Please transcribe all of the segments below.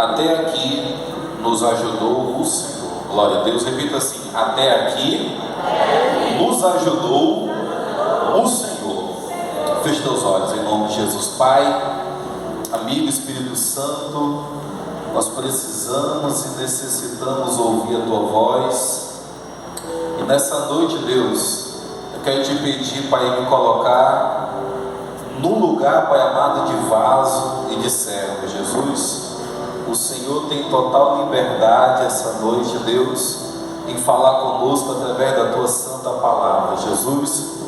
Até aqui nos ajudou o Senhor. Glória a Deus. Repita assim: até aqui nos ajudou o Senhor. Feche teus olhos em nome de Jesus. Pai, amigo Espírito Santo, nós precisamos e necessitamos ouvir a Tua voz. E nessa noite, Deus, eu quero te pedir, Pai, me colocar no lugar, Pai amado, de vaso e de servo. Jesus, o Senhor tem total liberdade essa noite, Deus, em falar conosco através da Tua santa palavra. Jesus,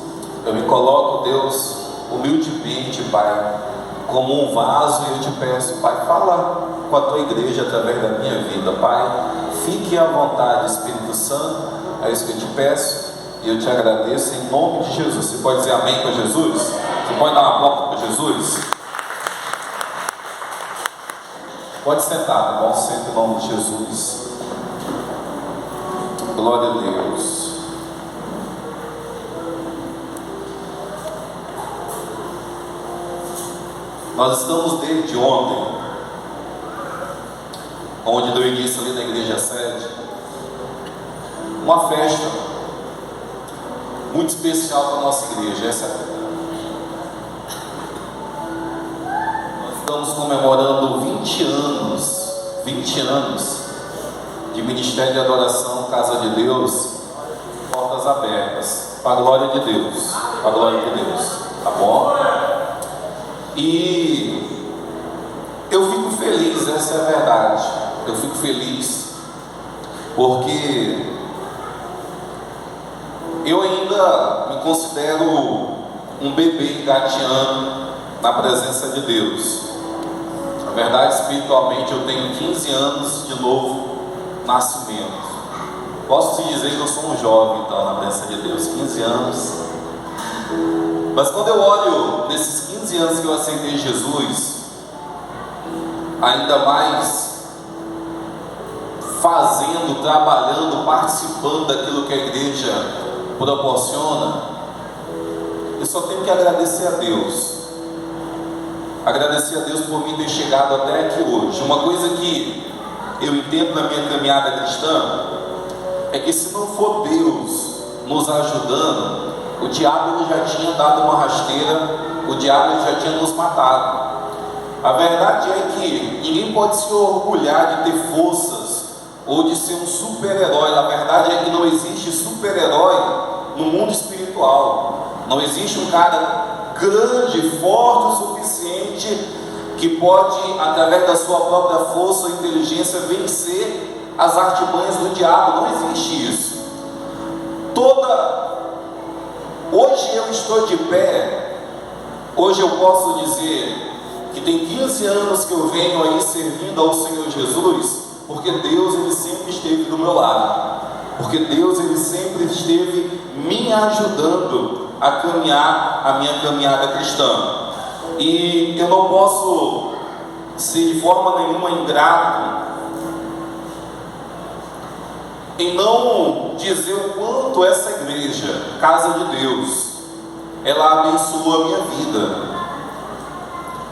eu me coloco, Deus, humildemente, Pai, como um vaso, e eu te peço, Pai, fala com a Tua igreja através da minha vida, Pai. Fique à vontade, Espírito Santo, é isso que eu te peço e eu te agradeço em nome de Jesus. Você pode dizer amém para Jesus? Você pode dar uma porta para Jesus? Pode sentar, tá bom? Senta em nome de Jesus. Glória a Deus. Nós estamos desde ontem, onde deu início ali na igreja sede, uma festa muito especial para a nossa igreja. Essa é a verdade. Nós estamos comemorando 20 anos de Ministério de Adoração, Casa de Deus, portas abertas, para a glória de Deus, para a glória de Deus, tá bom? E eu fico feliz, essa é a verdade. Eu fico feliz porque eu ainda me considero um bebê engateando na presença de Deus. Na verdade, espiritualmente, eu tenho 15 anos de novo nascimento. Posso te dizer que eu sou um jovem, então, na presença de Deus, 15 anos. Mas quando eu olho nesses 15 anos que eu aceitei Jesus, ainda mais fazendo, trabalhando, participando daquilo que a igreja proporciona, eu só tenho que agradecer a Deus. Agradecer a Deus por mim ter chegado até aqui hoje. Uma coisa que eu entendo na minha caminhada cristã é que se não for Deus nos ajudando, o diabo ele já tinha dado uma rasteira, o diabo ele já tinha nos matado. A verdade é que ninguém pode se orgulhar de ter forças ou de ser um super-herói. A verdade é que não existe super-herói no mundo espiritual. Não existe um cara grande, forte o suficiente que pode, através da sua própria força ou inteligência, vencer as artimanhas do diabo. Não existe isso. Hoje eu estou de pé, hoje eu posso dizer que tem 15 anos que eu venho aí servindo ao Senhor Jesus, porque Deus ele sempre esteve do meu lado, porque Deus ele sempre esteve me ajudando a caminhar a minha caminhada cristã. E eu não posso ser de forma nenhuma ingrato em não dizer o quanto essa igreja, Casa de Deus, ela abençoou a minha vida.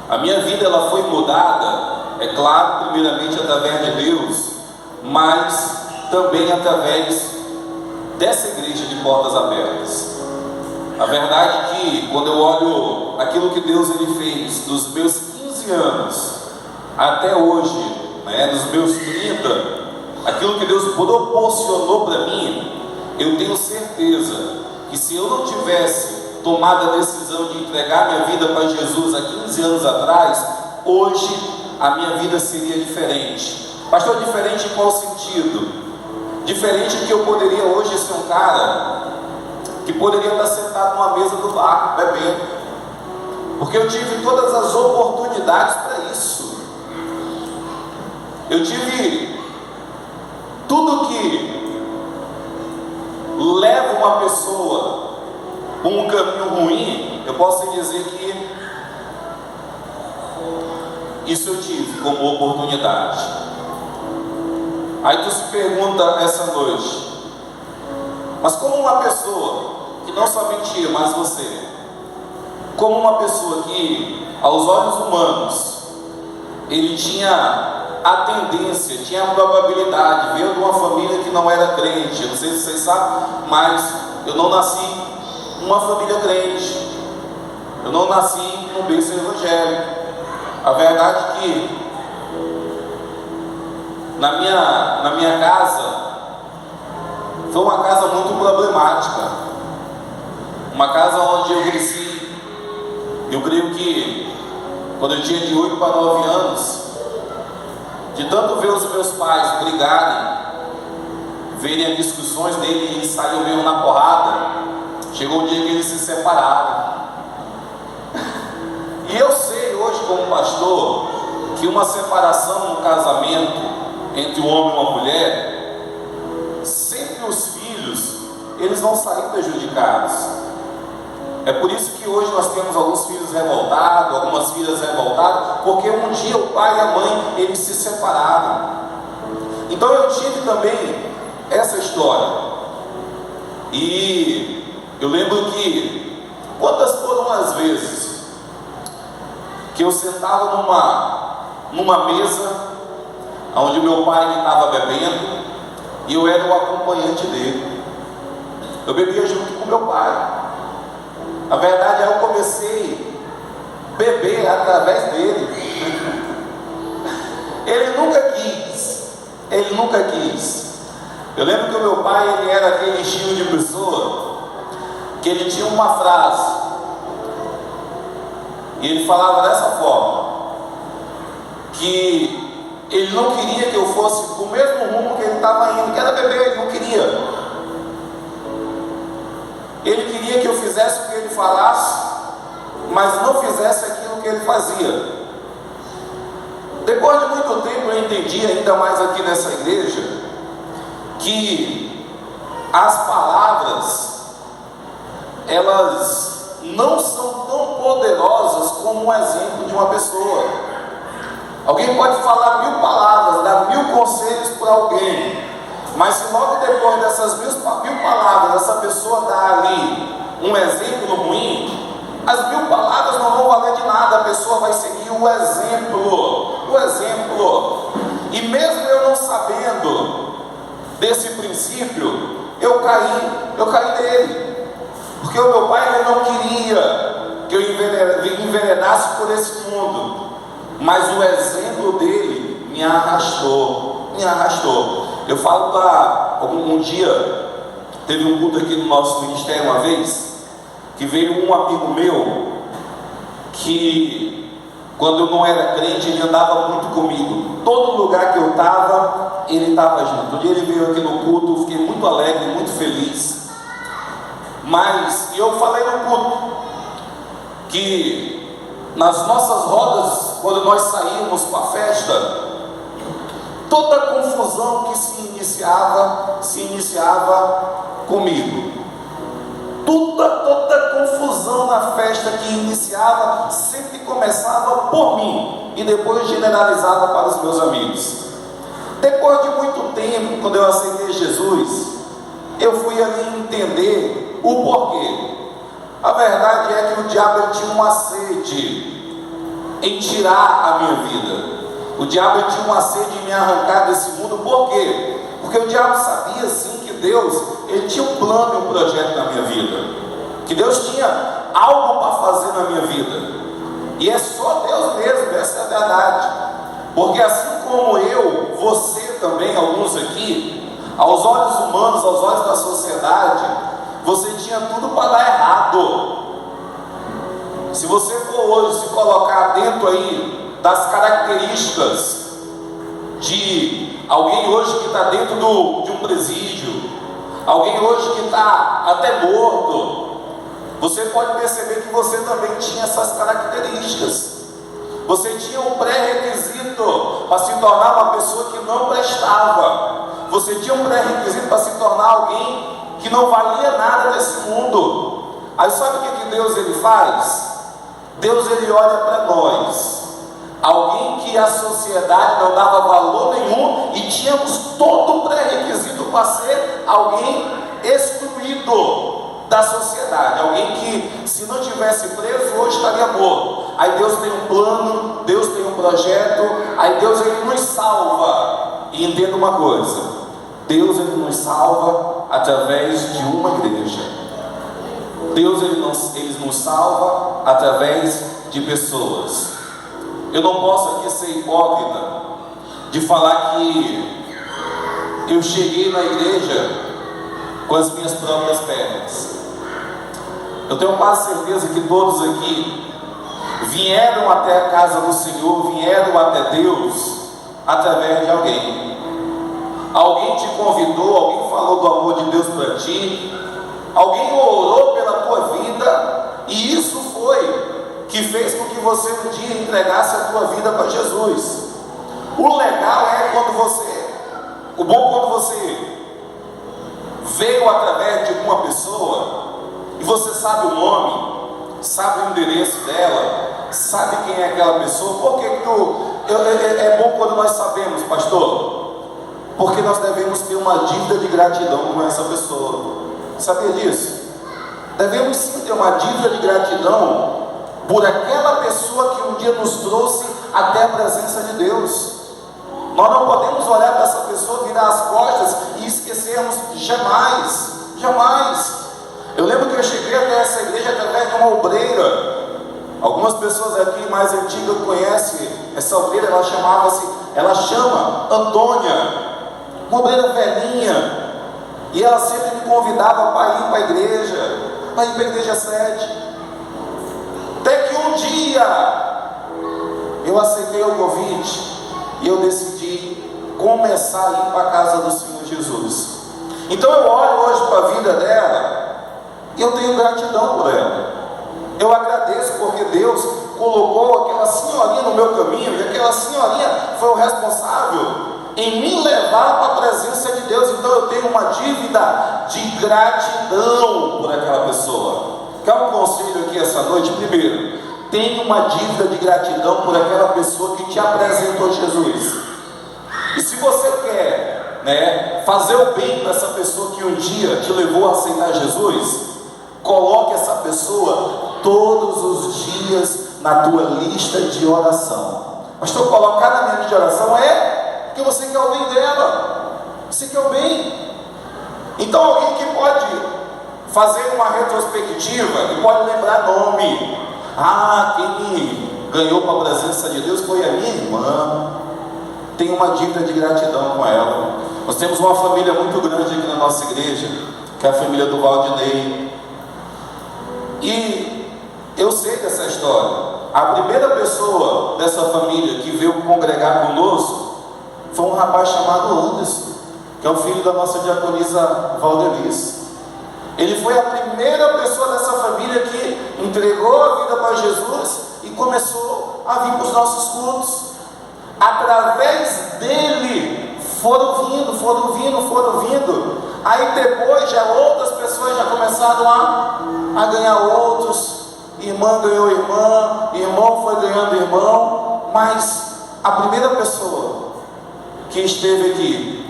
A minha vida ela foi mudada, é claro, primeiramente através de Deus, mas também através dessa igreja de portas abertas. A verdade é que quando eu olho aquilo que Deus ele fez dos meus 15 anos até hoje, dos meus 30, aquilo que Deus proporcionou para mim, eu tenho certeza que se eu não tivesse tomado a decisão de entregar minha vida para Jesus há 15 anos atrás, hoje a minha vida seria diferente. Pastor, diferente em qual sentido? Diferente que eu poderia hoje ser um cara que poderia estar sentado numa mesa do bar, bebendo, porque eu tive todas as oportunidades para isso. Eu tive tudo que leva uma pessoa por um caminho ruim. Eu posso dizer que isso eu tive como oportunidade. Aí tu se pergunta essa noite, mas como uma pessoa que não somente eu, mas você, como uma pessoa que aos olhos humanos ele tinha a tendência, tinha a probabilidade, veio de uma família que não era crente. Eu não sei se vocês sabem, mas eu não nasci numa família crente. Eu não nasci num berço evangélico. A verdade é que na minha casa foi uma casa muito problemática, uma casa onde eu cresci. Eu creio que quando eu tinha de 8 para 9 anos, de tanto ver os meus pais brigarem, verem as discussões dele e saíam mesmo na porrada, chegou um dia que eles se separaram. E eu sei hoje, como pastor, que uma separação no casamento entre um homem e uma mulher, sempre os filhos, eles vão sair prejudicados. É por isso que hoje nós temos alguns filhos revoltados, algumas filhas revoltadas, porque um dia o pai e a mãe, eles se separaram. Então eu tive também essa história. E eu lembro que, quantas foram as vezes que eu sentava numa mesa onde meu pai estava bebendo e eu era o acompanhante dele. Eu bebia junto com meu pai. A verdade é que eu comecei a beber através dele. Ele nunca quis. Eu lembro que o meu pai, ele era aquele estilo de pessoa que ele tinha uma frase e ele falava dessa forma, que ele não queria que eu fosse pro mesmo rumo que ele estava indo, que era beber. Ele não queria. Ele queria que eu fizesse o que ele falasse, mas não fizesse aquilo que ele fazia. Depois de muito tempo eu entendi, ainda mais aqui nessa igreja, que as palavras, elas não são tão poderosas como um exemplo de uma pessoa. Alguém pode falar 1000 palavras, dar 1000 conselhos para alguém, mas se logo depois dessas 1000 palavras essa pessoa dá ali um exemplo ruim, as 1000 palavras não vão valer de nada. A pessoa vai seguir o exemplo. E mesmo eu não sabendo desse princípio, eu caí nele, porque o meu pai, ele não queria que eu enveredasse por esse mundo, mas o exemplo dele me arrastou. Eu falo para um dia, teve um culto aqui no nosso ministério uma vez, que veio um amigo meu, que quando eu não era crente, ele andava muito comigo. Todo lugar que eu estava, ele estava junto. Um dia ele veio aqui no culto, eu fiquei muito alegre, muito feliz. Mas eu falei no culto que nas nossas rodas, quando nós saímos para a festa, toda a confusão que se iniciava comigo. Toda confusão na festa que iniciava sempre começava por mim e depois generalizava para os meus amigos. Depois de muito tempo, quando eu aceitei Jesus, eu fui ali entender o porquê. A verdade é que o diabo tinha uma sede em tirar a minha vida. O diabo tinha uma sede em me arrancar desse mundo. Por quê? Porque o diabo sabia sim que Deus, ele tinha um plano e um projeto na minha vida, que Deus tinha algo para fazer na minha vida, e é só Deus mesmo, essa é a verdade. Porque assim como eu, você também, alguns aqui, aos olhos humanos, aos olhos da sociedade, você tinha tudo para dar errado. Se você for hoje se colocar dentro aí das características de alguém hoje que está dentro de um presídio, alguém hoje que está até morto, você pode perceber que você também tinha essas características. Você tinha um pré-requisito para se tornar uma pessoa que não prestava. Você tinha um pré-requisito para se tornar alguém que não valia nada nesse mundo. Aí sabe o que Deus ele faz? Deus ele olha para nós, alguém que a sociedade não dava valor nenhum, e tínhamos todo o pré-requisito para ser alguém excluído da sociedade, alguém que se não tivesse preso hoje estaria morto. aí Deus tem um plano, Deus tem um projeto, aí Deus ele nos salva. E entenda uma coisa, Deus ele nos salva através de uma igreja. Deus ele nos salva através de pessoas. Eu não posso aqui ser hipócrita de falar que eu cheguei na igreja com as minhas próprias pernas. Eu tenho quase certeza que todos aqui vieram até a casa do Senhor, vieram até Deus através de alguém. Alguém te convidou, alguém falou do amor de Deus para ti, alguém orou pela tua vida, e isso foi que fez com que você um dia entregasse a tua vida para Jesus. O legal é o bom quando você veio através de uma pessoa e você sabe o nome, sabe o endereço dela, sabe quem é aquela pessoa. Por que é bom quando nós sabemos, pastor? Porque nós devemos ter uma dívida de gratidão com essa pessoa. Sabia disso? Devemos sim ter uma dívida de gratidão por aquela pessoa que um dia nos trouxe até a presença de Deus. Nós não podemos olhar para essa pessoa, virar as costas e esquecermos jamais, jamais. Eu lembro que eu cheguei até essa igreja através de uma obreira. Algumas pessoas aqui mais antigas conhecem essa obreira, ela chama Antônia, uma obreira velhinha, e ela sempre me convidava para ir para a igreja sede. Até que um dia eu aceitei o convite e eu decidi começar a ir para a casa do Senhor Jesus. Então eu olho hoje para a vida dela e eu tenho gratidão por ela. Eu agradeço porque Deus colocou aquela senhorinha no meu caminho, e aquela senhorinha foi o responsável em me levar para a presença de Deus. Então eu tenho uma dívida de gratidão por aquela pessoa. Quer um conselho aqui essa noite? Primeiro, tenha uma dívida de gratidão por aquela pessoa que te apresentou Jesus. E se você quer, fazer o bem para essa pessoa que um dia te levou a aceitar Jesus, coloque essa pessoa todos os dias na tua lista de oração. Pastor, colocar na minha lista de oração porque você quer o bem dela, você quer o bem. Então alguém que pode fazer uma retrospectiva e pode lembrar nome. Quem me ganhou para a presença de Deus foi a minha irmã. Tenho uma dívida de gratidão com ela. Nós temos uma família muito grande aqui na nossa igreja, que é a família do Valdinei. E eu sei dessa história. A primeira pessoa dessa família que veio congregar conosco foi um rapaz chamado Anderson, que é o filho da nossa diaconisa Valdelice. Ele foi a primeira pessoa dessa família que entregou a vida para Jesus e começou a vir para os nossos cultos. Através dele foram vindo. Aí depois já outras pessoas já começaram a ganhar outros. Irmã ganhou irmã, irmão foi ganhando irmão. Mas a primeira pessoa que esteve aqui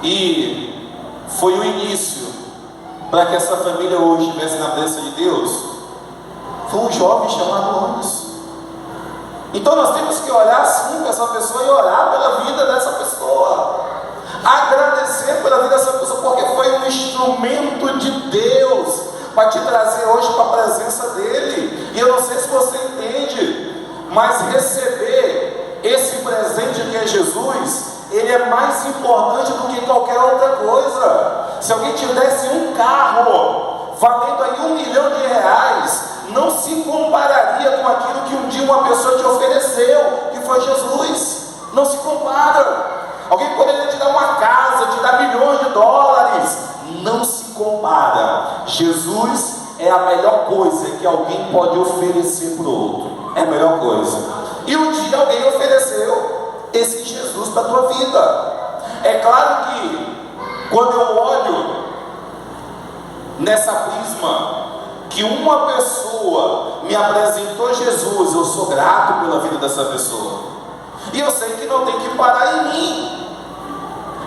e foi o início para que essa família hoje estivesse na presença de Deus foi um jovem chamado Anderson. Então nós temos que olhar sim para essa pessoa e orar pela vida dessa pessoa, agradecer pela vida dessa pessoa, porque foi um instrumento de Deus para te trazer hoje para a presença dele. E eu não sei se você entende, mas receber esse presente que é Jesus, ele é mais importante do que qualquer outra coisa. Se alguém te desse um carro valendo aí R$1 milhão, não se compararia com aquilo que um dia uma pessoa te ofereceu, que foi Jesus. Não se compara. Alguém poderia te dar uma casa, te dar milhões de dólares, não se compara. Jesus é a melhor coisa que alguém pode oferecer para o outro. É a melhor coisa. E um dia alguém ofereceu esse Jesus para a tua vida. É claro que quando eu olho nessa prisma que uma pessoa me apresentou Jesus, eu sou grato pela vida dessa pessoa. E eu sei que não tem que parar em mim.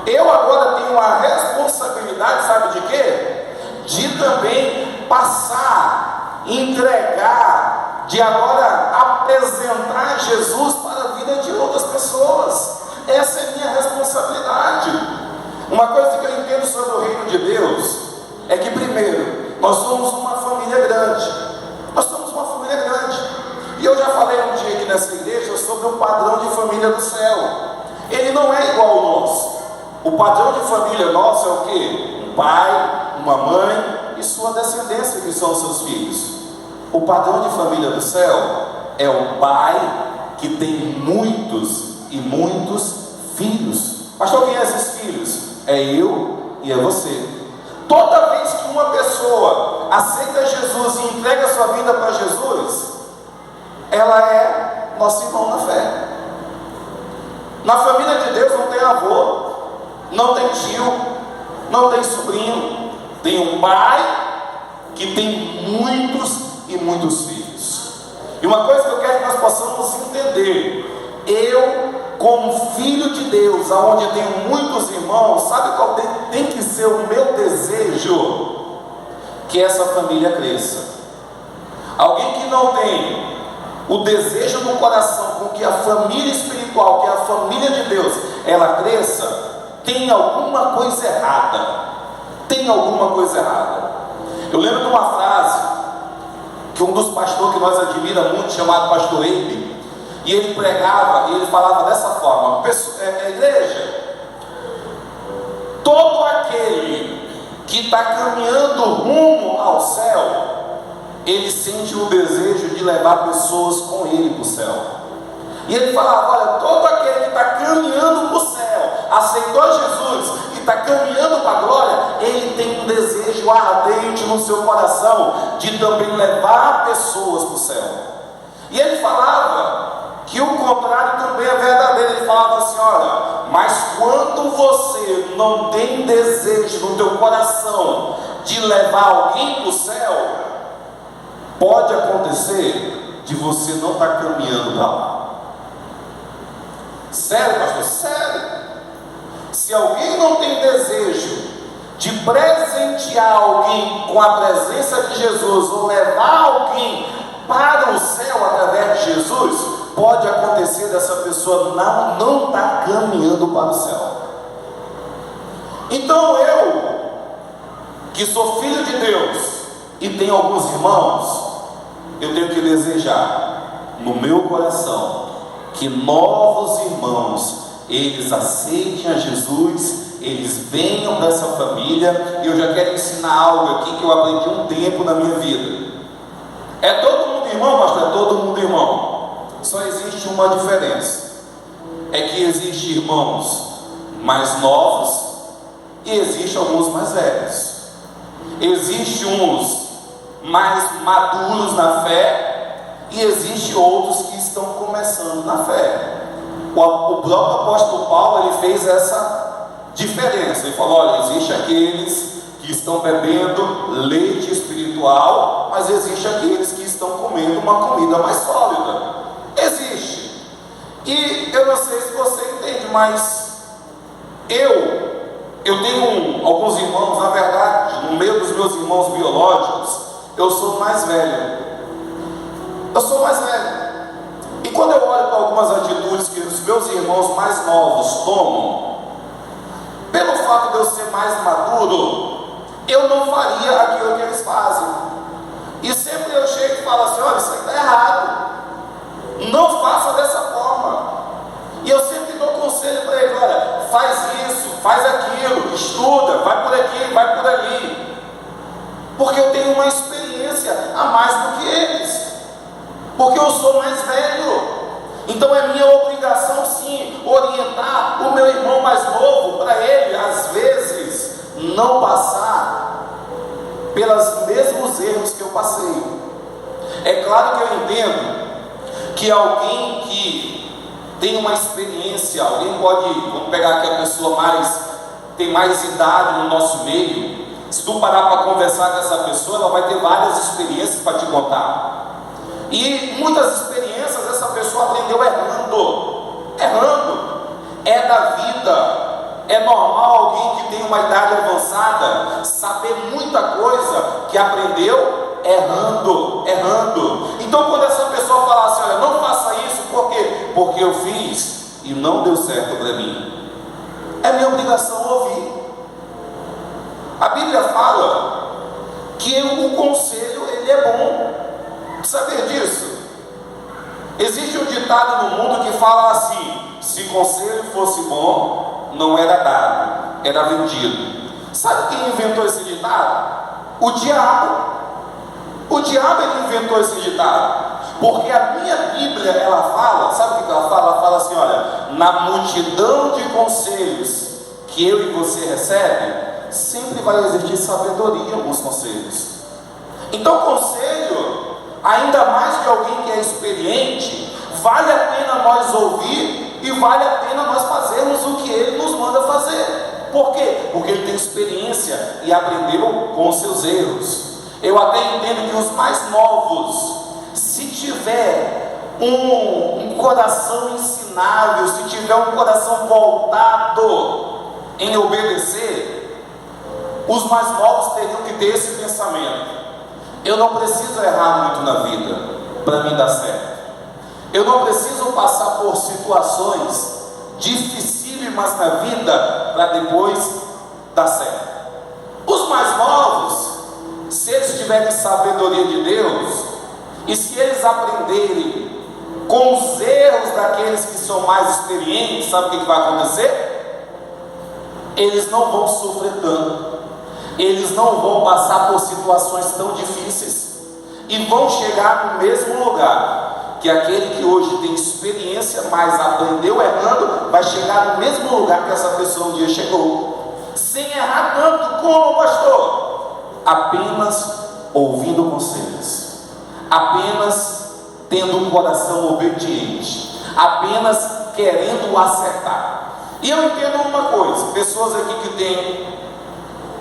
Eu agora tenho a responsabilidade, sabe de quê? De também passar, entregar, de agora apresentar Jesus para a vida de outras pessoas. Essa é a minha responsabilidade. Uma coisa que eu entendo sobre o reino de Deus é que, primeiro, nós somos uma família grande. Nós somos uma família grande. E eu já falei um dia aqui nessa igreja sobre o padrão de família do céu. Ele não é igual ao nosso. O padrão de família nosso é o quê? Um pai, uma mãe e sua descendência, que são seus filhos. O padrão de família do céu é um pai que tem muitos e muitos filhos. Pastor, quem é esses filhos? É eu e é você. Toda vez que uma pessoa aceita Jesus e entrega sua vida para Jesus, ela é nosso irmão na fé. Na família de Deus não tem avô, não tem tio, não tem sobrinho. Tem um pai que tem muitos e muitos filhos. E uma coisa que eu quero que nós possamos entender: eu, como filho de Deus, aonde tenho muitos irmãos, sabe qual tem que ser o meu desejo? Que essa família cresça. Alguém que não tem o desejo no coração com que a família espiritual, que é a família de Deus, ela cresça, tem alguma coisa errada. Tem alguma coisa errada. Eu lembro de uma frase que um dos pastores que nós admiramos muito, chamado pastor Eibe, e ele pregava, e ele falava dessa forma: igreja, todo aquele que está caminhando rumo ao céu, ele sente o desejo de levar pessoas com ele para o céu. E ele falava: olha, todo aquele que está caminhando para o céu, aceitou Jesus e está caminhando para a glória, ele tem um desejo ardente no seu coração de também levar pessoas para o céu. E ele falava que o contrário também é verdadeiro. Ele falava assim: olha, mas quando você não tem desejo no teu coração de levar alguém para o céu, pode acontecer de você não estar caminhando para lá. Sério, pastor? Sério. Se alguém não tem desejo de presentear alguém com a presença de Jesus, ou levar alguém para o céu através de Jesus, pode acontecer dessa pessoa não estar caminhando para o céu. Então eu, que sou filho de Deus e tenho alguns irmãos, eu tenho que desejar no meu coração que novos irmãos, eles aceitem a Jesus, eles venham dessa família. E eu já quero ensinar algo aqui que eu aprendi um tempo na minha vida. É todo mundo irmão, pastor? É todo mundo irmão. Só existe uma diferença: é que existe irmãos mais novos e existe alguns mais velhos. Existe uns mais maduros na fé e existe outros que estão começando na fé. O próprio apóstolo Paulo, ele fez essa diferença. Ele falou: olha, existe aqueles que estão bebendo leite espiritual, mas existe aqueles que estão comendo uma comida mais sólida. Existe. E eu não sei se você entende, mas eu tenho alguns irmãos. Na verdade, no meio dos meus irmãos biológicos, eu sou mais velho. Eu sou mais velho. E quando eu olho para algumas atitudes que os meus irmãos mais novos tomam, pelo fato de eu ser mais maduro, eu não faria aquilo que eles fazem. E sempre eu chego e falo assim: olha, isso aí está errado, não faça dessa forma. E eu sempre dou conselho para ele: olha, faz isso, faz aquilo, estuda, vai por aqui, vai por ali. Porque eu tenho uma experiência a mais do que eles, porque eu sou mais velho. Então é minha obrigação, sim, orientar o meu irmão mais novo, para ele, às vezes, não passar pelos mesmos erros que eu passei. É claro que eu entendo que alguém que tem uma experiência, alguém pode, vamos pegar aqui a pessoa tem mais idade no nosso meio, se tu parar para conversar com essa pessoa, ela vai ter várias experiências para te contar. E muitas experiências essa pessoa aprendeu errando. É da vida. É normal alguém que tem uma idade avançada saber muita coisa que aprendeu errando. Então quando essa pessoa falar assim: olha, não porque eu fiz e não deu certo para mim. É minha obrigação ouvir. A Bíblia fala que o conselho, ele é bom. Saber disso? Existe um ditado no mundo que fala assim: se conselho fosse bom, não era dado, era vendido. Sabe quem inventou esse ditado? O diabo. O diabo ele inventou esse ditado. Porque a minha Bíblia, ela fala, sabe o que ela fala? Ela fala assim: olha, na multidão de conselhos que eu e você recebe, sempre vai existir sabedoria em alguns conselhos. Então, conselho, ainda mais de alguém que é experiente, vale a pena nós ouvir e vale a pena nós fazermos o que ele nos manda fazer. Por quê? Porque ele tem experiência e aprendeu com os seus erros. Eu até entendo que os mais novos, se tiver um coração ensinável, se tiver um coração voltado em obedecer, os mais novos teriam que ter esse pensamento: eu não preciso errar muito na vida para mim dar certo. Eu não preciso passar por situações dificílimas na vida para depois dar certo. Os mais novos, se eles tiverem sabedoria de Deus, e se eles aprenderem com os erros daqueles que são mais experientes, sabe o que vai acontecer? Eles não vão sofrer tanto, eles não vão passar por situações tão difíceis, e vão chegar no mesmo lugar que aquele que hoje tem experiência, mas aprendeu errando, vai chegar no mesmo lugar que essa pessoa um dia chegou, sem errar tanto. Como, pastor? Apenas ouvindo conselhos, apenas tendo um coração obediente, apenas querendo acertar. E eu entendo uma coisa: pessoas aqui que têm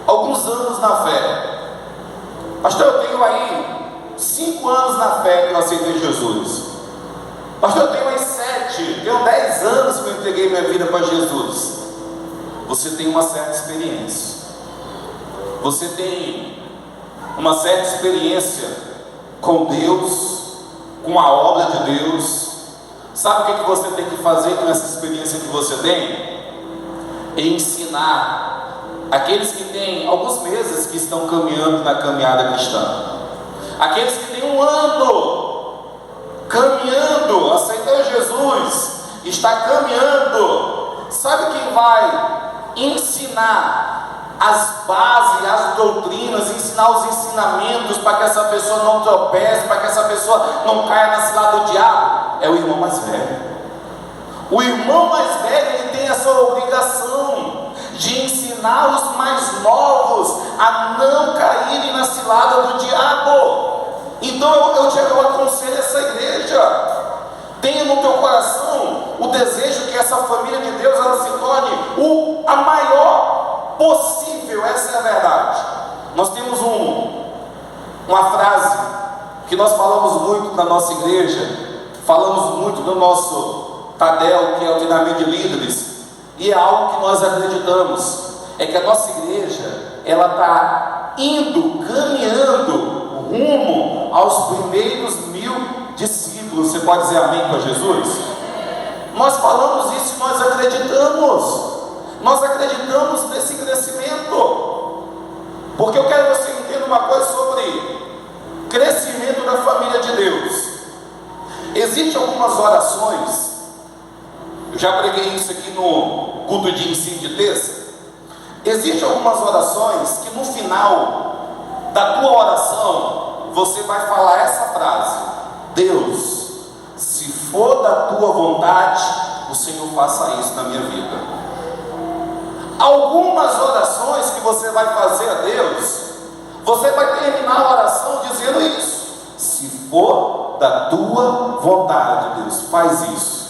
alguns anos na fé. Pastor, eu tenho aí 5 anos na fé que eu aceitei Jesus. Pastor, eu tenho aí 7, tenho 10 anos que eu entreguei minha vida para Jesus. Você tem uma certa experiência, você tem uma certa experiência com Deus, com a obra de Deus. Sabe o que você tem que fazer com essa experiência que você tem? Ensinar aqueles que têm alguns meses que estão caminhando na caminhada cristã, aqueles que têm 1 ano caminhando, aceitou Jesus, está caminhando. Sabe quem vai ensinar as bases, as doutrinas, ensinar os ensinamentos para que essa pessoa não tropece, para que essa pessoa não caia na cilada do diabo? É o irmão mais velho. O irmão mais velho, ele tem essa obrigação de ensinar os mais novos a não caírem na cilada do diabo. Então eu aconselho essa igreja: tenha no teu coração o desejo que essa família de Deus ela se torne a maior possível. Essa é a verdade. Nós temos uma frase que nós falamos muito na nossa igreja, falamos muito no nosso Tadel, que é o treinamento de líderes, e é algo que nós acreditamos: é que a nossa igreja ela está indo, caminhando rumo aos primeiros 1000 discípulos. Você pode dizer amém para Jesus? Nós falamos isso e nós acreditamos nesse crescimento, porque eu quero que você entenda uma coisa sobre crescimento da família de Deus. Existem algumas orações, eu já preguei isso aqui no culto de ensino de terça. Existem algumas orações que no final da tua oração você vai falar essa frase: Deus, se for da tua vontade, o Senhor faça isso na minha vida. Algumas orações que você vai fazer a Deus, você vai terminar a oração dizendo isso: se for da tua vontade, Deus, faz isso.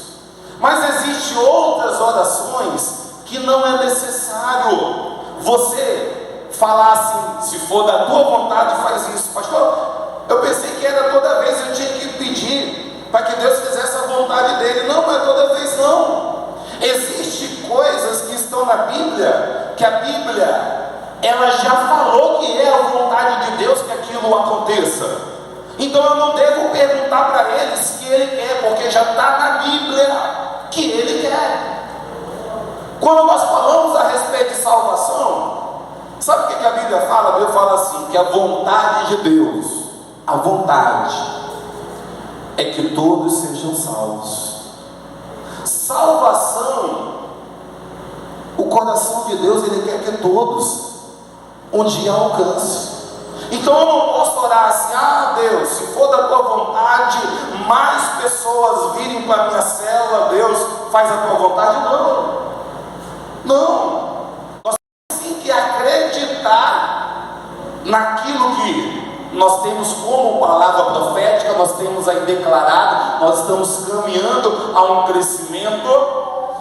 Mas existem outras orações que não é necessário você falar assim: se for da tua vontade, faz isso. Pastor, eu pensei que era toda vez eu tinha que pedir para que Deus fizesse a vontade dele. Não é toda vez não. Existem coisas que estão na Bíblia, que a Bíblia ela já falou que é a vontade de Deus que aquilo aconteça. Então eu não devo perguntar para ele se ele quer, porque já está na Bíblia que ele quer. Quando nós falamos a respeito de salvação, sabe o que a Bíblia fala? A Bíblia fala assim, que a vontade de Deus, a vontade, é que todos sejam salvos. Salvação, o coração de Deus, ele quer que todos um dia alcancem. Então eu não posso orar assim, Deus, se for da tua vontade, mais pessoas virem para a minha célula, Deus, faz a tua vontade. Não. Nós temos sim que acreditar naquilo que nós temos como palavra profética, nós temos aí declarado, nós estamos caminhando a um crescimento,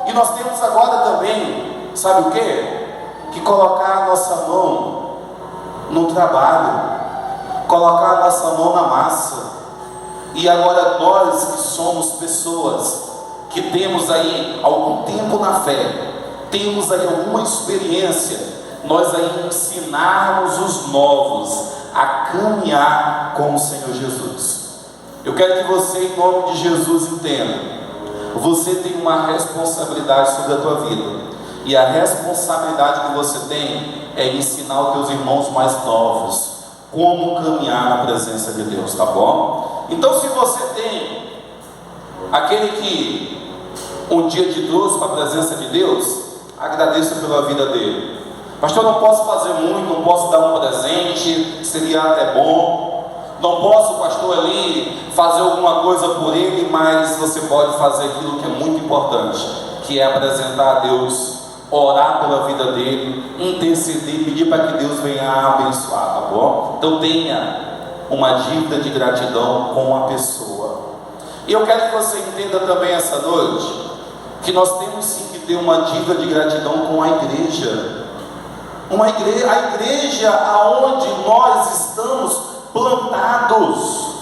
e nós temos agora também, sabe o que? Que colocar a nossa mão no trabalho, colocar a nossa mão na massa. E agora nós que somos pessoas que temos aí algum tempo na fé, temos aí alguma experiência, nós aí ensinarmos os novos a caminhar com o Senhor Jesus. Eu quero que você, em nome de Jesus, entenda, você tem uma responsabilidade sobre a tua vida, e a responsabilidade que você tem é ensinar os teus irmãos mais novos como caminhar na presença de Deus, tá bom? Então, se você tem aquele que um dia te trouxe para a presença de Deus, agradeça pela vida dele. Pastor, não posso fazer muito, não posso dar um presente, seria até bom. Não posso, pastor, ali fazer alguma coisa por ele, mas você pode fazer aquilo que é muito importante, que é apresentar a Deus, orar pela vida dele, interceder, pedir para que Deus venha a abençoar, tá bom? Então tenha uma dívida de gratidão com a pessoa. E eu quero que você entenda também essa noite, que nós temos sim que ter uma dívida de gratidão com a igreja. A igreja aonde nós estamos plantados.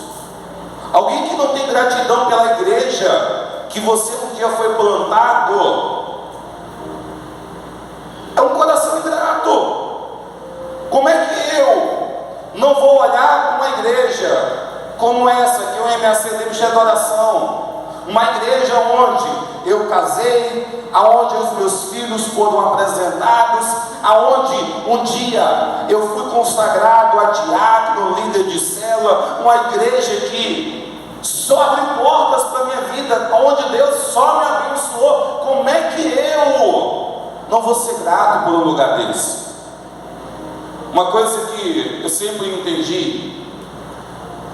Alguém que não tem gratidão pela igreja que você um dia foi plantado, é um coração ingrato. Como é que eu não vou olhar para uma igreja como essa, que é o MAC Livros de Adoração, uma igreja onde eu casei, aonde os meus filhos foram apresentados, aonde um dia eu fui consagrado a diácono, líder de célula, uma igreja que só abriu portas para a minha vida, onde Deus só me abençoou. Como é que eu não vou ser grato por um lugar desse? Uma coisa que eu sempre entendi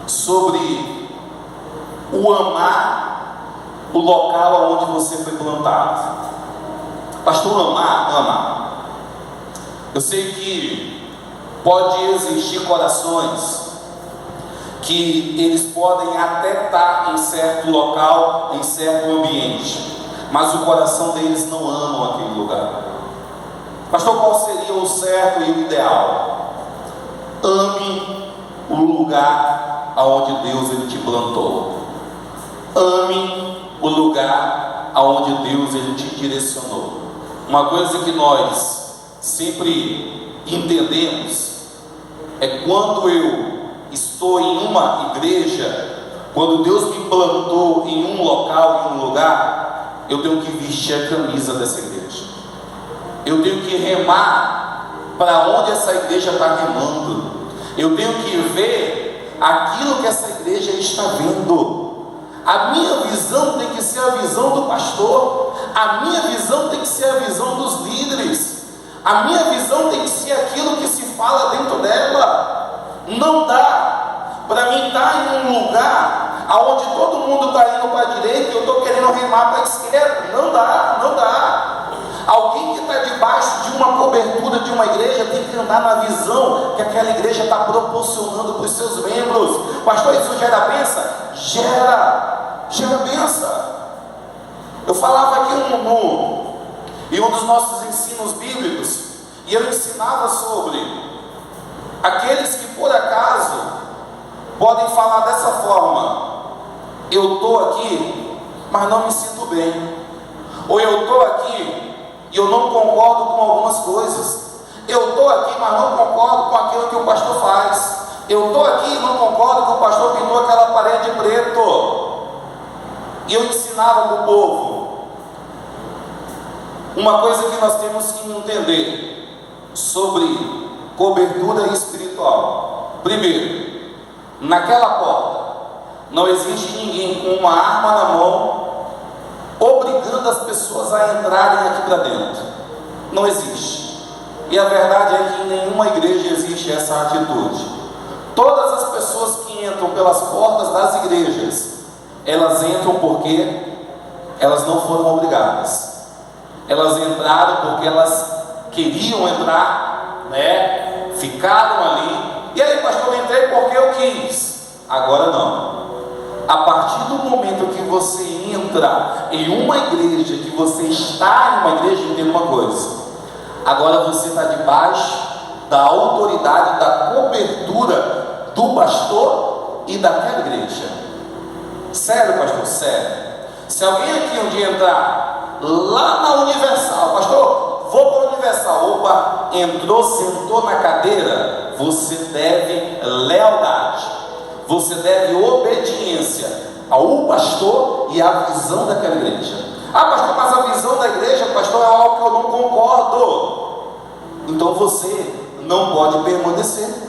sobre o amar o local onde você foi plantado. Pastor, amar. Eu sei que pode existir corações que eles podem até estar em certo local, em certo ambiente, mas o coração deles não ama aquele lugar. Pastor, qual seria o certo e o ideal? Ame o lugar aonde Deus ele te plantou. Ame o lugar aonde Deus ele te direcionou. Uma coisa que nós sempre entendemos é quando eu estou em uma igreja, quando Deus me plantou em um local, em um lugar, eu tenho que vestir a camisa dessa igreja. Eu tenho que remar para onde essa igreja está remando. Eu tenho que ver aquilo que essa igreja está vendo. A minha visão tem que ser a visão do pastor. A minha visão tem que ser a visão dos líderes. A minha visão tem que ser aquilo que se fala dentro dela. Não dá para mim estar em um lugar aonde todo mundo está indo para a direita e eu estou querendo remar para a esquerda. Não dá. Alguém que está debaixo de uma cobertura de uma igreja tem que andar na visão que aquela igreja está proporcionando para os seus membros. Pastor, isso gera bênção? Gera bênção. Eu falava aqui em um dos nossos ensinos bíblicos, e eu ensinava sobre aqueles que por acaso podem falar dessa forma: eu estou aqui, mas não me sinto bem. Ou eu estou aqui e eu não concordo com algumas coisas. Eu estou aqui, mas não concordo com aquilo que o pastor faz. Eu estou aqui e não concordo que o pastor pintou aquela parede de preto. E eu ensinava para o povo. Uma coisa que nós temos que entender sobre cobertura espiritual. Primeiro, naquela porta não existe ninguém com uma arma na mão obrigando as pessoas a entrarem aqui para dentro. Não existe. E a verdade é que em nenhuma igreja existe essa atitude. Todas as pessoas que entram pelas portas das igrejas, elas entram porque elas não foram obrigadas. Elas entraram porque elas queriam entrar, né? Ficaram ali. E aí, pastor, eu entrei porque eu quis. Agora não. A partir do momento que você entra em uma igreja, que você está em uma igreja, entenda uma coisa. Agora você está debaixo da autoridade, da cobertura do pastor e daquela igreja. Sério, pastor? Sério. Se alguém aqui um dia entrar lá na Universal, pastor, vou para a Universal, opa, entrou, sentou na cadeira, você deve lealdade, você deve obediência ao pastor e à visão daquela igreja. Ah, pastor, mas a visão da igreja, pastor, é algo que eu não concordo. Então você não pode permanecer.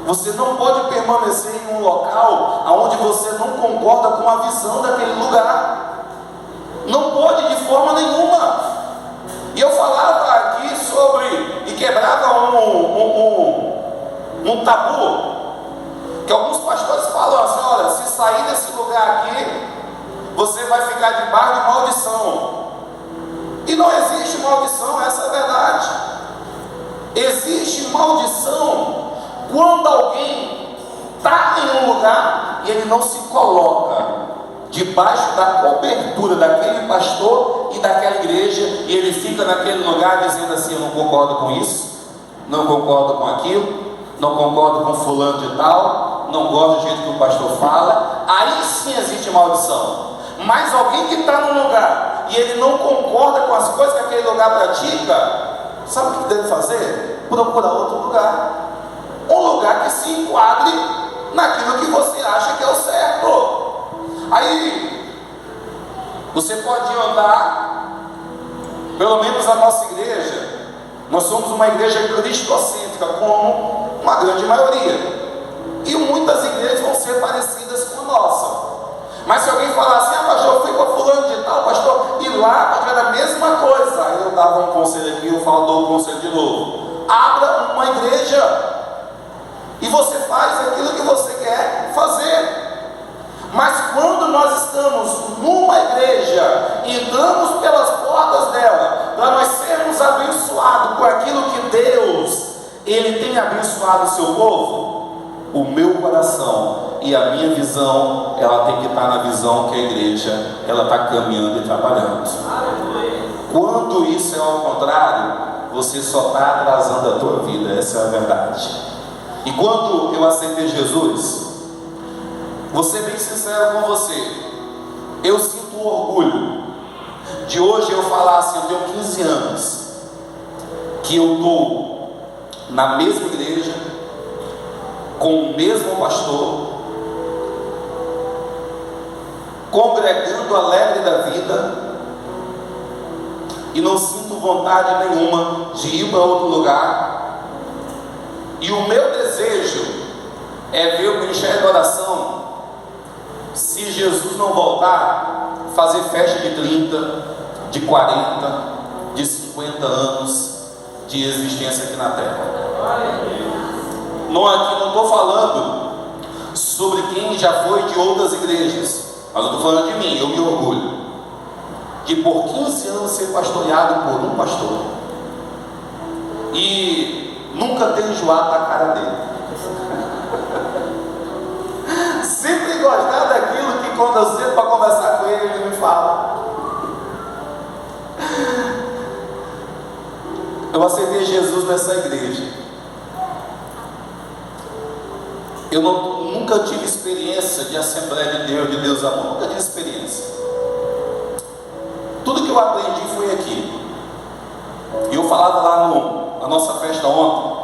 Você não pode permanecer em um local onde você não concorda com a visão daquele lugar. Não pode de forma nenhuma. E eu falava aqui sobre, e quebrava um tabu, que alguns pastores falam assim: olha, se sair desse lugar aqui, você vai ficar debaixo de maldição. E não existe maldição, essa é a verdade. Existe maldição quando alguém está em um lugar e ele não se coloca debaixo da cobertura daquele pastor e daquela igreja, e ele fica naquele lugar dizendo assim: eu não concordo com isso, não concordo com aquilo, não concordo com fulano de tal, não gosto do jeito que o pastor fala. Aí sim existe maldição. Mas alguém que está num lugar e ele não concorda com as coisas que aquele lugar pratica, sabe o que deve fazer? Procurar outro lugar. Um lugar que se enquadre naquilo que você acha que é o certo. Aí você pode andar, pelo menos a nossa igreja, nós somos uma igreja cristocêntrica, como uma grande maioria. E muitas igrejas vão ser parecidas com a nossa. Mas se alguém falar assim: ah, pastor, eu fui com fulano de tal, pastor, e lá, pastor, era a mesma coisa. Aí eu dava um conselho aqui, eu dou um conselho de novo. Abra uma igreja e você faz aquilo que você quer fazer. Mas quando nós estamos numa igreja, entramos pelas portas dela, para nós sermos abençoados com aquilo que Deus, Ele tem abençoado o seu povo, o meu coração e a minha visão, ela tem que estar na visão que a igreja, ela está caminhando e trabalhando. Quando isso é ao contrário, você só está atrasando a tua vida, essa é a verdade. E quando eu aceitei Jesus, vou ser bem sincero com você, eu sinto um orgulho de hoje eu falar assim: eu tenho 15 anos que eu estou na mesma igreja, com o mesmo pastor, congregando alegre da vida, e não sinto vontade nenhuma de ir para outro lugar. E o meu desejo é ver o Ministério da Oração, se Jesus não voltar, fazer festa de 30, de 40, de 50 anos de existência aqui na terra. Aqui não estou falando sobre quem já foi de outras igrejas, mas eu estou falando de mim. Eu me orgulho de por 15 anos ser pastoreado por um pastor e nunca ter enjoado da cara dele. Sempre gostar daquilo que quando eu sento para conversar com ele, ele me fala. Eu aceitei Jesus nessa igreja. Eu nunca tive experiência de Assembleia de Deus Amor. Nunca tive experiência. Tudo que eu aprendi foi aqui. E eu falava lá na nossa festa ontem.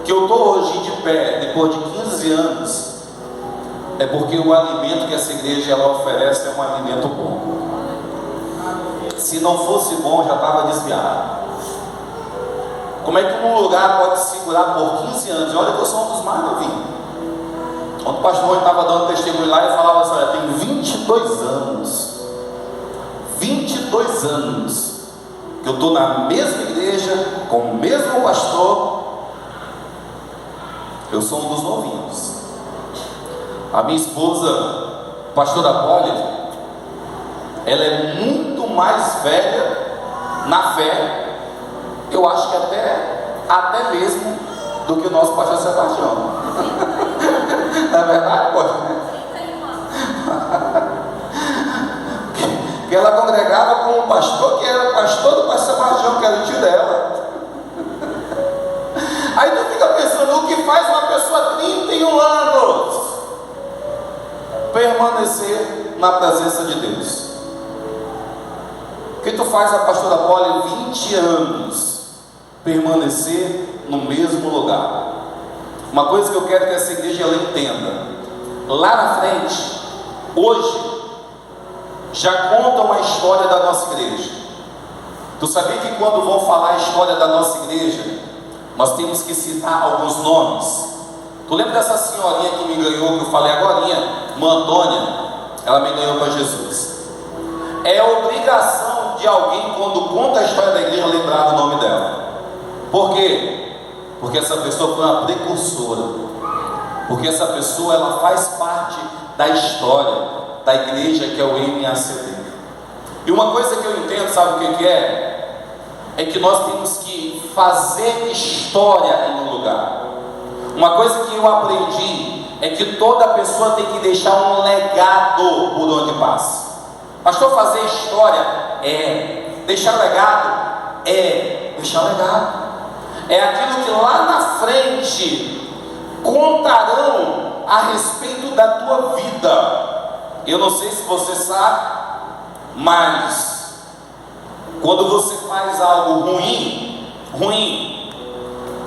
que eu estou hoje de pé, depois de 15 anos, é porque o alimento que essa igreja ela oferece é um alimento bom. Se não fosse bom, já estava desviado. Como é que um lugar pode segurar por 15 anos? E olha que eu sou um dos mais novinhos. Quando o pastor estava dando testemunho lá, ele falava assim: olha, tem 22 anos. 22 anos que eu estou na mesma igreja, com o mesmo pastor. Eu sou um dos novinhos. A minha esposa, pastora Polly, ela é muito mais velha na fé, eu acho que até mesmo do que o nosso pastor Sebastião. Na verdade, pode, né? Que ela congregava com um pastor que era pastor do pastor Sebastião, que era o tio dela. Aí tu fica pensando, o que faz uma pessoa 31 anos permanecer na presença de Deus? O que tu faz a pastora Polly 20 anos permanecer no mesmo lugar? Uma coisa que eu quero que essa igreja ela entenda: lá na frente, hoje, já contam a história da nossa igreja. Tu sabia que quando vão falar a história da nossa igreja, nós temos que citar alguns nomes? Tu lembra dessa senhorinha que me ganhou, que eu falei agorinha, irmã Antônia? Ela me ganhou para Jesus. É obrigação de alguém, quando conta a história da igreja, lembrar do nome dela. Por quê? Porque essa pessoa foi uma precursora. Porque essa pessoa ela faz parte da história da igreja, que é o MACD. E uma coisa que eu entendo, sabe o que é? É que nós temos que fazer história em um lugar. Uma coisa que eu aprendi é que toda pessoa tem que deixar um legado por onde passa. Pastor, fazer história é deixar legado, é deixar legado. É aquilo que lá na frente contarão a respeito da tua vida. Eu não sei se você sabe, mas quando você faz algo ruim,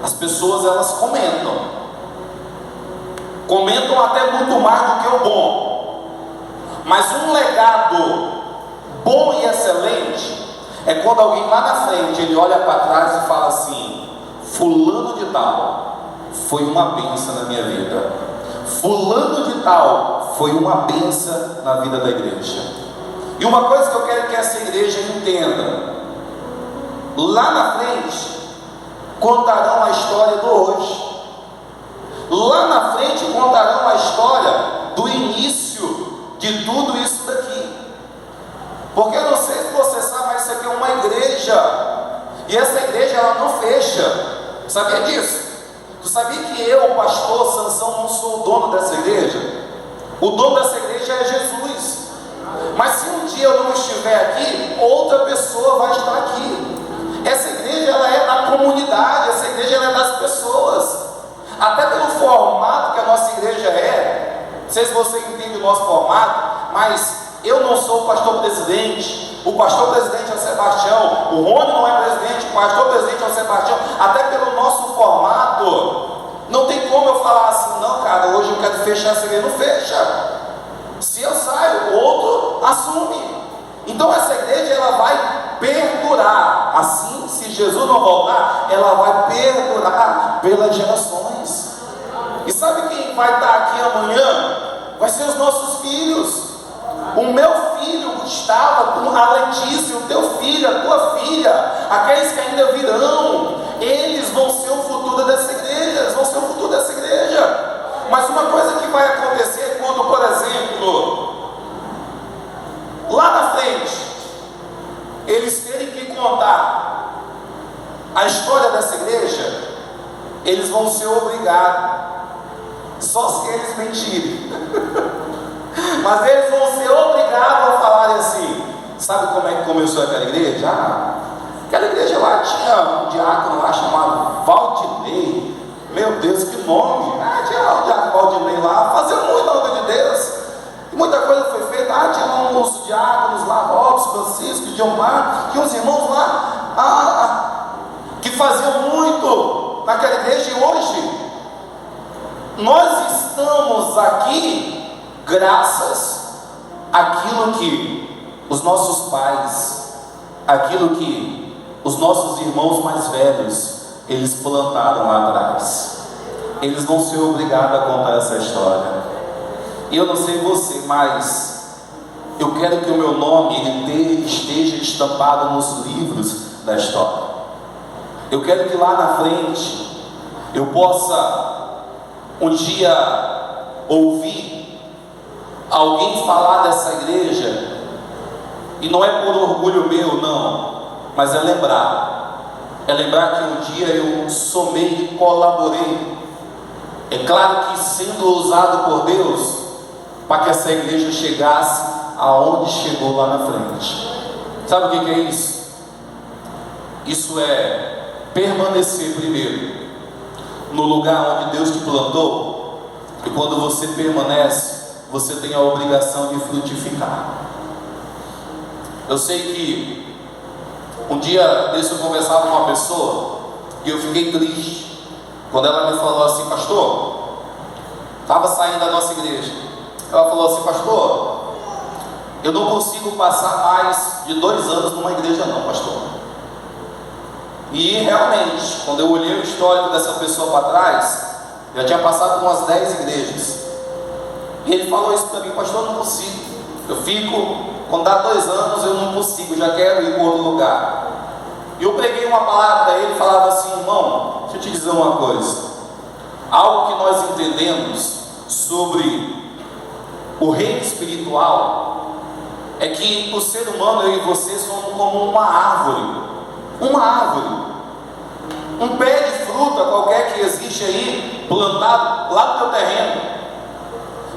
as pessoas elas comentam até muito mais do que o bom. Mas um legado bom e excelente é quando alguém lá na frente ele olha para trás e fala assim: fulano de tal foi uma bênção na minha vida, fulano de tal foi uma bênção na vida da igreja. E uma coisa que eu quero que essa igreja entenda: lá na frente contarão a história do hoje. Lá na frente contarão a história do início de tudo isso daqui. Porque eu não sei se você sabe, mas isso aqui é uma igreja. E essa igreja ela não fecha. Sabia disso? Tu sabia que eu, o pastor Sansão, não sou o dono dessa igreja? O dono dessa igreja é Jesus. Mas se um dia eu não estiver aqui, outra pessoa vai estar aqui. Essa igreja ela é da comunidade, essa igreja ela é das pessoas. Até pelo formato que a nossa igreja é, não sei se você entende o nosso formato, mas eu não sou o pastor presidente, o pastor presidente é o Sebastião, o Rony não é presidente, o pastor presidente é o Sebastião. Até pelo nosso formato, não tem como eu falar assim: não, cara, hoje eu quero fechar essa igreja. Não fecha. Se eu saio, o outro assume. Então essa igreja ela vai perdurar. Assim, se Jesus não voltar, ela vai perdurar pelas gerações. E sabe quem vai estar aqui amanhã? Vai ser os nossos filhos. O meu filho Gustavo, a Letícia, o teu filho, a tua filha, aqueles que ainda virão, eles vão ser o futuro dessa igreja. Eles vão ser o futuro dessa igreja. Mas uma coisa que vai acontecer é quando, por exemplo, lá na frente, eles terem que contar a história dessa igreja, eles vão ser obrigados, só se eles mentirem. Mas eles vão ser obrigados a falarem assim: sabe como é que começou aquela igreja? Aquela igreja lá tinha um diácono lá chamado Valdinei. Meu Deus, que nome! Tinha lá o diácono Valdinei lá, fazendo muito na obra de Deus. E muita coisa foi feita. Tinha uns diáconos lá, Robson, Francisco, Diomar, tinha uns irmãos lá que faziam muito. naquela igreja e hoje nós estamos aqui graças àquilo que os nossos pais, aquilo que os nossos irmãos mais velhos, eles plantaram lá atrás. Eles vão ser obrigados a contar essa história. E eu não sei você, mas eu quero que o meu nome esteja estampado nos livros da história. Eu quero que lá na frente eu possa um dia ouvir alguém falar dessa igreja, e não é por orgulho meu, não, mas é lembrar que um dia eu somei e colaborei, é claro que sendo usado por Deus, para que essa igreja chegasse aonde chegou lá na frente. Sabe o que é isso? Isso é permanecer primeiro no lugar onde Deus te plantou, e quando você permanece, você tem a obrigação de frutificar. Eu sei que um dia desse eu conversava com uma pessoa e eu fiquei triste quando ela me falou assim: pastor, estava saindo da nossa igreja, ela falou assim: pastor, eu não consigo passar mais de 2 anos numa igreja não, pastor. E realmente, quando eu olhei o histórico dessa pessoa para trás, já tinha passado por umas 10 igrejas. E ele falou isso para mim: pastor, eu não consigo. Eu fico, quando dá 2 anos, eu não consigo, já quero ir para outro lugar. E eu preguei uma palavra para ele, falava assim: irmão, deixa eu te dizer uma coisa. Algo que nós entendemos sobre o reino espiritual é que o ser humano, eu e você, somos como uma árvore. Uma árvore, um pé de fruta qualquer que existe aí, plantado lá no teu terreno.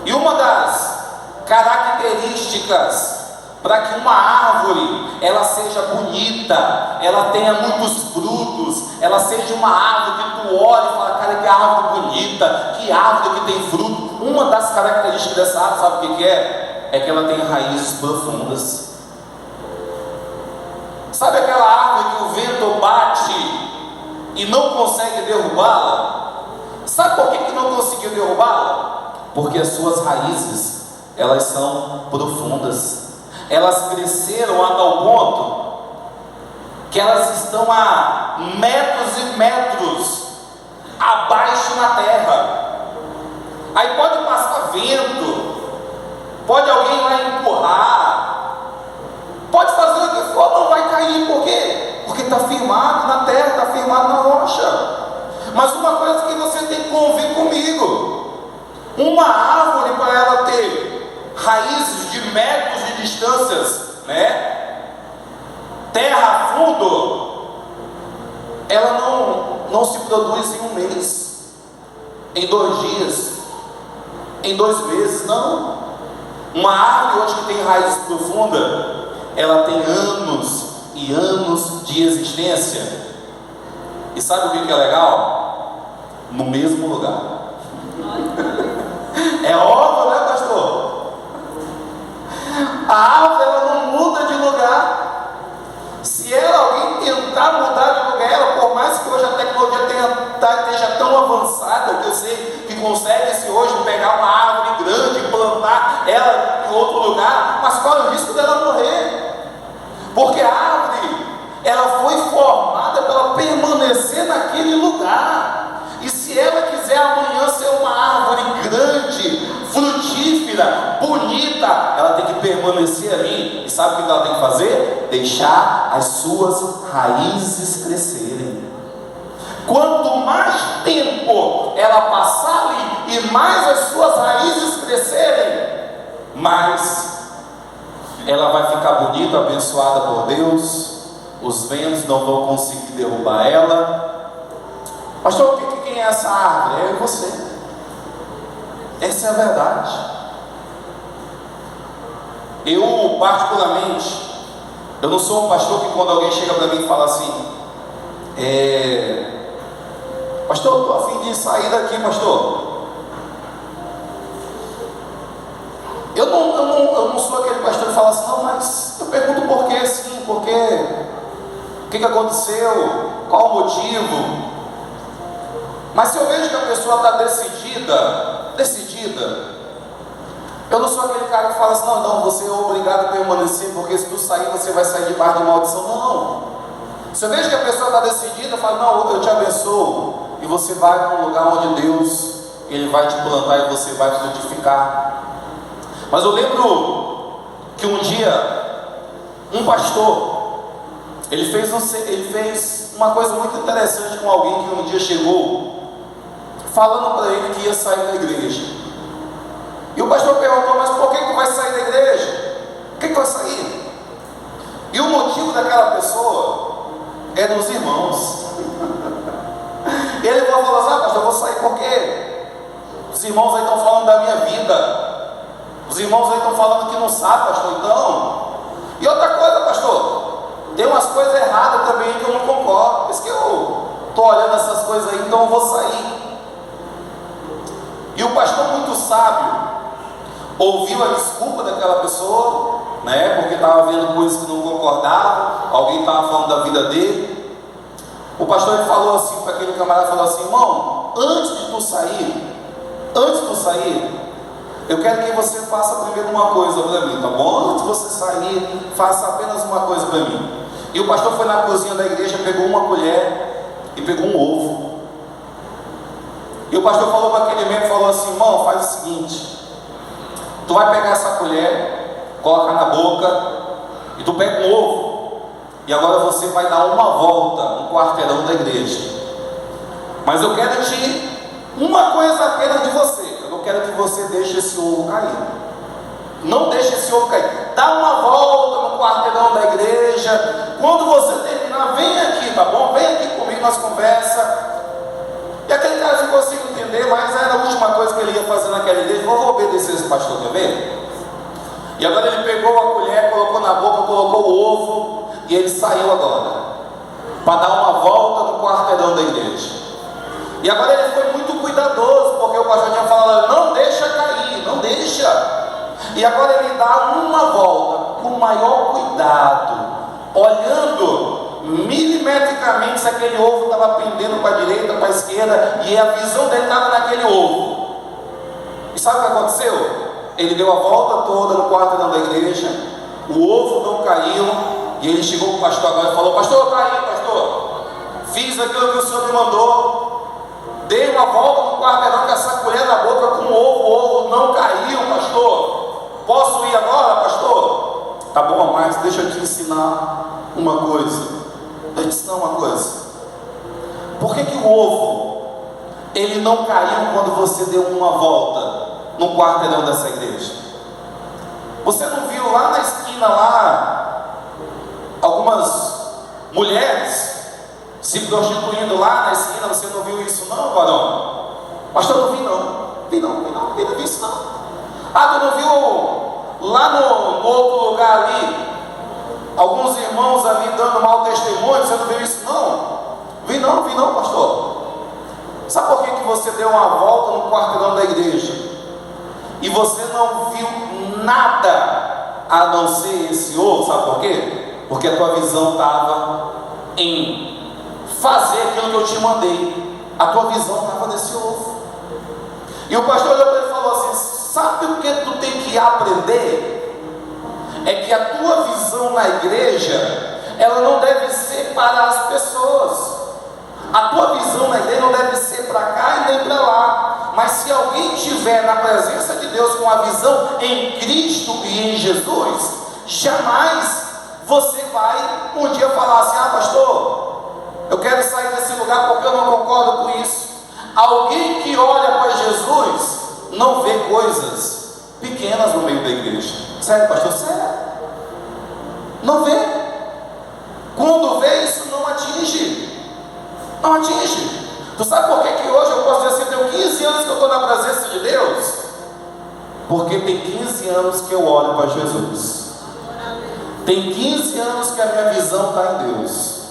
E uma das características para que uma árvore ela seja bonita, ela tenha muitos frutos, ela seja uma árvore que tu olha e fala: cara, que árvore bonita, que árvore que tem fruto. Uma das características dessa árvore, sabe o que é? É que ela tem raízes profundas. Sabe aquela árvore que o vento bate e não consegue derrubá-la? Sabe por que não conseguiu derrubá-la? Porque as suas raízes, elas são profundas. Elas cresceram a tal ponto que elas estão a metros e metros abaixo na terra. Aí pode passar vento, pode alguém lá empurrar, pode fazer o que for, não vai cair. Por quê? Porque está firmado na terra, está firmado na rocha. Mas uma coisa que você tem que convir comigo: uma árvore, para ela ter raízes de metros de distâncias, né? Terra a fundo, ela não se produz em 1 mês, em 2 dias, em 2 meses, não. Uma árvore hoje que tem raízes profundas, ela tem anos e anos de existência. E sabe o que é legal? No mesmo lugar. É óbvio, né, pastor? A árvore, ela não muda de lugar. Se alguém tentar mudar de lugar, ela, por mais que hoje a tecnologia esteja tão avançada, que eu sei que consegue-se hoje pegar uma árvore grande e plantar ela em outro lugar, mas corre o risco dela morrer. Porque a árvore, ela foi formada para ela permanecer naquele lugar. E se ela quiser amanhã ser uma árvore grande, frutífera, bonita, ela tem que permanecer ali. E sabe o que ela tem que fazer? Deixar as suas raízes crescerem. Quanto mais tempo ela passar ali e mais as suas raízes crescerem, mais ela vai ficar bonita, abençoada por Deus. Os ventos não vão conseguir derrubar ela. Pastor, quem é essa árvore? É você. Essa é a verdade. Eu, particularmente, eu não sou um pastor que quando alguém chega para mim e fala assim: pastor, eu estou a fim de sair daqui, pastor. Eu não sou aquele pastor que fala assim: não, mas eu pergunto por quê, sim, por quê? O que aconteceu? Qual o motivo? Mas se eu vejo que a pessoa está decidida, eu não sou aquele cara que fala assim, não, você é obrigado a permanecer, porque se tu sair, você vai sair debaixo de maldição. Não. Se eu vejo que a pessoa está decidida, eu falo, não, eu te abençoo, e você vai para um lugar onde Deus, Ele vai te plantar e você vai frutificar. Mas eu lembro que um dia, um pastor, ele fez uma coisa muito interessante com alguém que um dia chegou, falando para ele que ia sair da igreja. E o pastor perguntou, mas por que tu vai sair da igreja? Por que tu vai sair? E o motivo daquela pessoa é dos irmãos. Ele falou assim, pastor, eu vou sair porque os irmãos aí estão falando da minha vida. Os irmãos aí estão falando que não sabe, pastor, então. E outra coisa, pastor, tem umas coisas erradas também que eu não concordo. Por isso que eu estou olhando essas coisas aí, então eu vou sair. E o pastor, muito sábio, ouviu a desculpa daquela pessoa, né? Porque estava vendo coisas que não concordavam, alguém estava falando da vida dele. O pastor ele falou assim para aquele camarada, falou assim, irmão, antes de tu sair, eu quero que você faça primeiro uma coisa para mim, tá bom? Antes de você sair, faça apenas uma coisa para mim. E o pastor foi na cozinha da igreja, pegou uma colher e pegou um ovo. E o pastor falou para aquele membro, falou assim, irmão, faz o seguinte, tu vai pegar essa colher, coloca na boca, e tu pega um ovo, e agora você vai dar uma volta no quarteirão da igreja. Mas eu quero uma coisa apenas de você, eu não quero que você deixe esse ovo cair. Não deixe esse ovo cair. Dá uma volta no quarteirão da igreja. Quando você terminar, vem aqui, tá bom? Vem aqui comigo, nós conversa. E aquele cara ficou sem entender, mas era a última coisa que ele ia fazer naquela igreja. Vou obedecer esse pastor, quer ver? E agora ele pegou a colher, colocou na boca, colocou o ovo, e ele saiu agora, para dar uma volta no quarteirão da igreja. E agora ele foi muito cuidadoso, porque o pastor tinha falado, não deixa cair, não deixa. E agora ele dá uma volta, com o maior cuidado, olhando milimetricamente se aquele ovo estava pendendo para a direita, para a esquerda, e a visão dele estava naquele ovo. E sabe o que aconteceu? Ele deu a volta toda no quarteirão da igreja, o ovo não caiu, e ele chegou para o pastor agora e falou, pastor, está aí, pastor, fiz aquilo que o senhor me mandou, dei uma volta no quarteirão com essa colher na boca com o ovo não caiu, pastor, posso ir agora, pastor? Tá bom, mas deixa eu te ensinar uma coisa. Deixa eu te ensinar uma coisa. Por que o ovo, ele não caiu quando você deu uma volta no quarteirão dessa igreja? Você não viu lá na esquina lá, algumas mulheres se prostituindo lá na esquina? Você não viu isso não, varão? Pastor, não vi não. Vi isso não. Ah, tu não viu lá no outro lugar ali, alguns irmãos ali dando mau testemunho? Você não viu isso não? Vi não, pastor. Sabe por que você deu uma volta no quarteirão da igreja e você não viu nada a não ser esse ovo? Sabe por quê? Porque a tua visão estava em fazer aquilo que eu te mandei. A tua visão estava nesse ovo. E o pastor olhou para ele e falou assim, sabe o que tu tem que aprender? É que a tua visão na igreja, ela não deve ser para as pessoas. A tua visão na igreja não deve ser para cá e nem para lá. Mas se alguém estiver na presença de Deus com a visão em Cristo e em Jesus, jamais você vai um dia falar assim, ah pastor, eu quero sair desse lugar porque eu não concordo com isso. Alguém que olha para Jesus não vê coisas pequenas no meio da igreja. Sério, pastor? Sério? Não vê. Quando vê, isso não atinge. Não atinge. Tu sabe por que hoje eu posso dizer assim, tenho 15 anos que eu estou na presença de Deus? Porque tem 15 anos que eu olho para Jesus. Tem 15 anos que a minha visão está em Deus.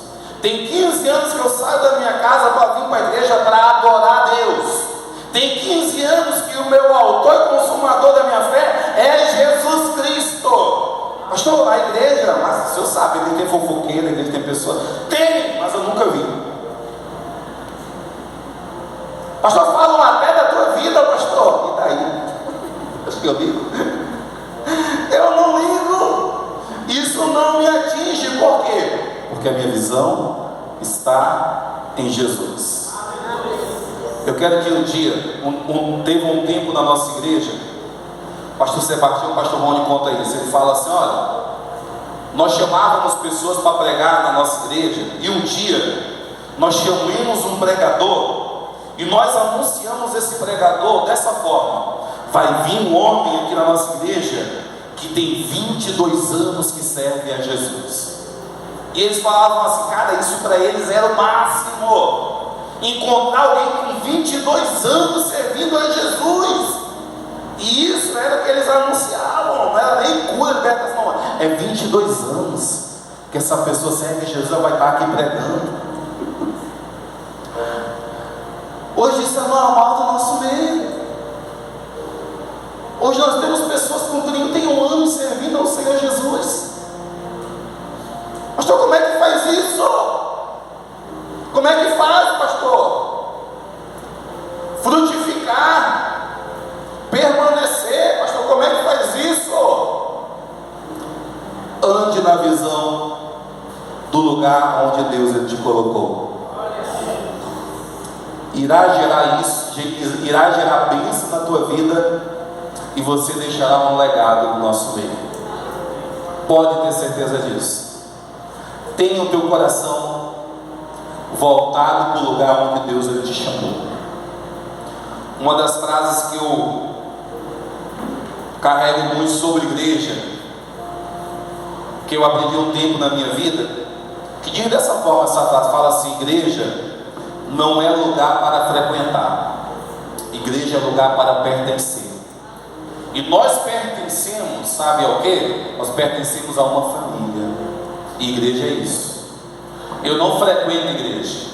Tem 15 anos que eu saio da minha casa para vir para a igreja para adorar a Deus. Tem 15 anos que o meu autor e consumador da minha fé é Jesus Cristo. Pastor, a igreja, mas o senhor sabe, a igreja tem fofoqueira, a igreja tem pessoas. Tem, mas eu nunca vi. Pastor, falam até da tua vida, pastor. E daí? Acho que eu ligo. Eu não ligo. Isso não me atinge. Por quê? Porque a minha visão está em Jesus. Eu quero que um dia, teve um tempo na nossa igreja, pastor Sebastião, pastor Rony conta isso, ele fala assim, olha, nós chamávamos pessoas para pregar na nossa igreja, e um dia, nós chamamos um pregador, e nós anunciamos esse pregador dessa forma: vai vir um homem aqui na nossa igreja, que tem 22 anos que serve a Jesus. E eles falavam assim, cara, isso para eles era o máximo, encontrar alguém com 22 anos servindo a Jesus. E isso era o que eles anunciavam, não era nem cura, libertação, não. É 22 anos que essa pessoa serve a Jesus, ela vai estar aqui pregando. Hoje isso é normal do nosso meio. Hoje nós temos pessoas com 31 anos servindo ao Senhor Jesus. Pastor, como é que faz isso? Como é que faz, pastor? Frutificar, permanecer, pastor, como é que faz isso? Ande na visão do lugar onde Deus ele te colocou. Irá gerar isso, irá gerar bênção na tua vida, e você deixará um legado no nosso meio. Pode ter certeza disso. Tenha o teu coração voltado para o lugar onde Deus ele te chamou. Uma das frases que eu carrego muito sobre igreja, que eu aprendi um tempo na minha vida, que diz dessa forma, essa frase fala assim: igreja não é lugar para frequentar, igreja é lugar para pertencer. E nós pertencemos, sabe ao quê? Nós pertencemos a uma família. E igreja é isso. Eu não frequento igreja.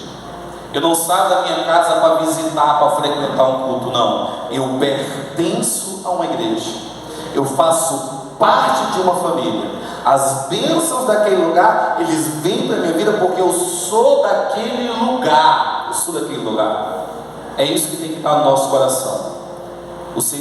Eu não saio da minha casa para visitar, para frequentar um culto, não. Eu pertenço a uma igreja. Eu faço parte de uma família. As bênçãos daquele lugar, eles vêm para a minha vida porque eu sou daquele lugar. Eu sou daquele lugar. É isso que tem que estar no nosso coração. O Senhor